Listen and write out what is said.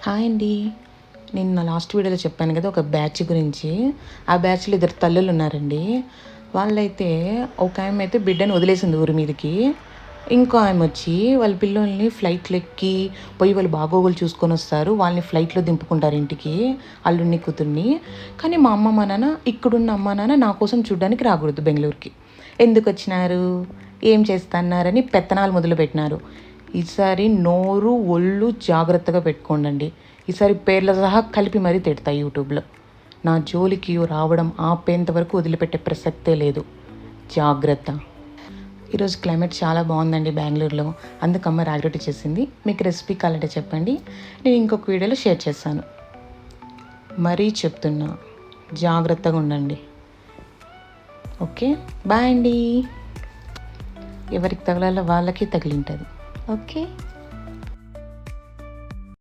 Hi అండి. నేను నా లాస్ట్ వీడియోలో చెప్పాను కదా ఒక బ్యాచ్ గురించి. ఆ బ్యాచ్లో 2 తల్లులు ఉన్నారండి. వాళ్ళైతే ఒక ఆమె అయితే బిడ్డని వదిలేసింది ఊరి మీదకి. ఇంకో ఆమె వచ్చి వాళ్ళ పిల్లల్ని ఫ్లైట్లు ఎక్కి పోయి వాళ్ళు బాగోగులు చూసుకొని వస్తారు. వాళ్ళని ఫ్లైట్లో దింపుకుంటారు ఇంటికి, అల్లుడిని కూతుర్ని. కానీ మా అమ్మ మా నాన్న ఇక్కడున్న అమ్మ నాన్న నా కోసం చూడడానికి రాకూడదు బెంగళూరుకి. ఎందుకు వచ్చినారు, ఏం చేస్తున్నారని పెత్తనాలు మొదలుపెట్టినారు. ఈసారి నోరు ఒళ్ళు జాగ్రత్తగా పెట్టుకోండి. ఈసారి పేర్ల సహా కలిపి మరీ తిడతా యూట్యూబ్లో. నా జోలికి రావడం ఆపేంత వరకు వదిలిపెట్టే ప్రసక్తే లేదు. జాగ్రత్త. ఈరోజు క్లైమేట్ చాలా బాగుందండి బెంగళూరులో. అందుకమ్మ రాగి చేసింది. మీకు రెసిపీ కావాలంటే చెప్పండి, నేను ఇంకొక వీడియోలో షేర్ చేస్తాను. మరీ చెప్తున్నా, జాగ్రత్తగా ఉండండి. ఓకే, బాయ్ అండి. ఎవరికి తగలాలో వాళ్ళకి తగిలింటుంది. ఓకే.